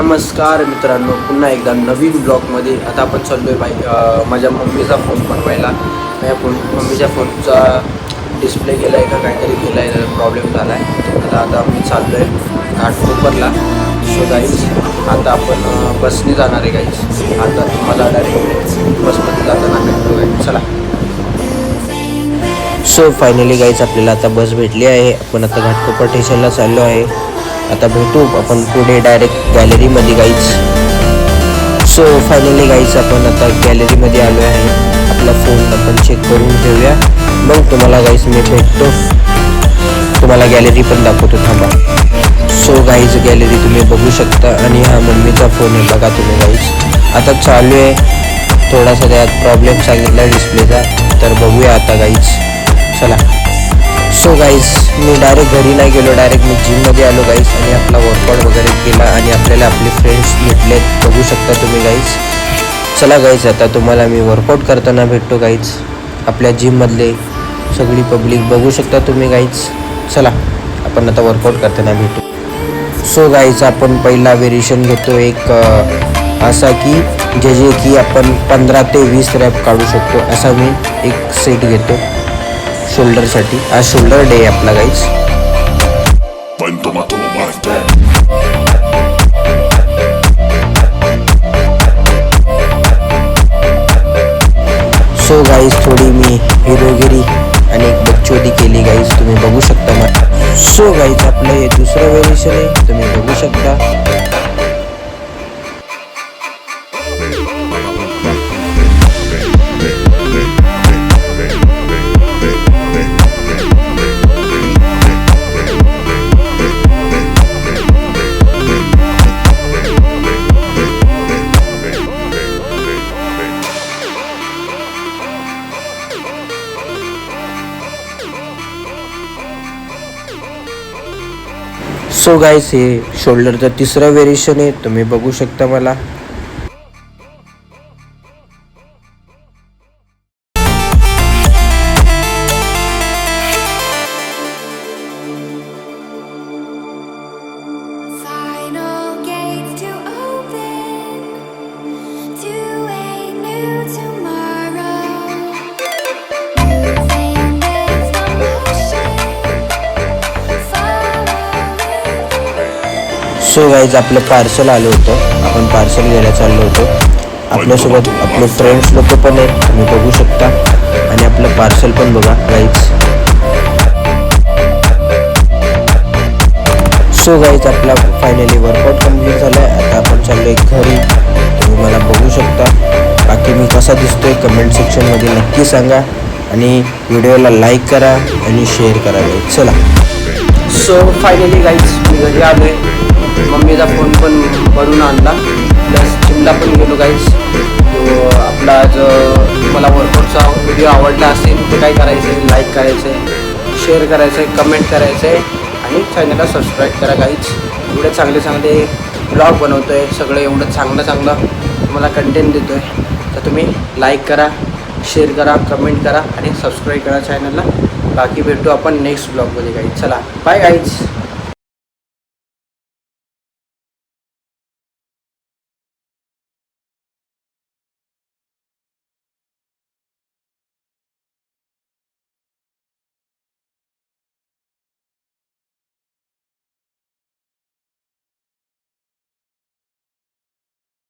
नमस्कार मित्रांनो, पुन्हा एकदा नवीन ब्लॉगमध्ये. आता आपण चाललो आहे माझ्या मम्मीचा फोन बनवायला. माझ्या मम्मीच्या फोनचा डिस्प्ले गेला आहे का काहीतरी गेला आहे, प्रॉब्लेम झाला आहे. आता मी चाललो आहे घाटकोपरला. सो गाईज आता आपण बसने जाणार आहे गाईज. आता तुम्हाला डायरेक्ट बसमध्ये जाताना भेटतो गाईज. चला. सो फायनली गाईज आपल्याला आता बस भेटली आहे. आपण आता घाटकोपर स्टेशनला चाललो आहे. आता भेटू आपण पुढे डायरेक्ट गॅलरीमध्ये गाईज. सो फायनली गाईज आपण आता गॅलरीमध्ये आलो आहे. आपला फोन आपण चेक करून घेऊया, मग तुम्हाला गाईज मी भेटतो. तुम्हाला गॅलरी पण दाखवतो, थांबा. सो गाईज गॅलरी तुम्ही बघू शकता आणि हा मम्मीचा फोन आहे बघा तुम्ही गाईज. आता चालू आहे, थोडासा त्यात प्रॉब्लेम सांगितला डिस्प्लेचा, तर बघूया आता गाईज. चला. सो गाईज मी डायरेक्ट घरी नाही गेलो, डायरेक्ट मी जिममध्ये आलो गाईज आणि आपला वर्कआउट वगैरे केला आणि आपल्याला आपले फ्रेंड्स भेटले, बघू शकता तुम्ही गाईज. चला गाईज आता तुम्हाला मी वर्कआउट करताना भेटतो गाईज. आपल्या जिममधले सगळी पब्लिक बघू शकता तुम्ही गाईज. चला आपण आता वर्कआउट करताना भेटू. सो गाईज आपण पहिला व्हेरिएशन घेतो एक असा की जे की आपण 15 ते 20 रॅप काढू शकतो, असा मी एक सेट घेतो शोल्डरसाठी. आज शोल्डर डे आहे आपला गाईज. सो गाईज थोडी मी हिरोगिरी आणि एक बच्चोदी केली गाईज, तुम्ही बघू शकता मला. सो गाईज आपलं हे दुसरं व्हेरिएशन आहे, तुम्ही बघू शकता. सो गाईस हे शोल्डरचं तिसरं व्हेरिएशन आहे, तुम्ही बघू शकता मला. सो गाईज आपलं पार्सल आलं होतं, आपण पार्सल घ्यायला चाललो होतो. आपल्यासोबत आपले फ्रेंड्स लोक पण आहेत, तुम्ही बघू शकता. आणि आपलं पार्सल पण बघा गाईज. सो गाईज आपला फायनली वर्कआउट कम्प्लीट झाला आहे. आता आपण चाललो आहे घरी, तुम्ही मला बघू शकता. बाकी मी कसा दिसतोय कमेंट सेक्शनमध्ये नक्की सांगा आणि व्हिडिओला लाईक करा आणि शेअर करा गाईज. चला. सो फायनली गाईज मी घरी आलो आहे. मम्मीचा फोन पण बनवून आणला, प्लस जिमला पण गेलो गाईज. तो आपला जो तुम्हाला वर्कआउटचा व्हिडिओ आवडला असेल तर काय करायचं आहे, लाईक करायचं आहे, शेअर करायचं आहे, कमेंट करायचं आहे आणि चॅनलला सबस्क्राईब करा गाईज. एवढे चांगले चांगले ब्लॉग बनवतो आहे, सगळं एवढं चांगलं तुम्हाला कंटेंट देतो आहे. तर तुम्ही लाईक करा, शेअर करा, कमेंट करा आणि सबस्क्राईब करा चॅनलला. बाकी भेटू आपण नेक्स्ट ब्लॉगमध्ये गाईज. चला बाय गाईज.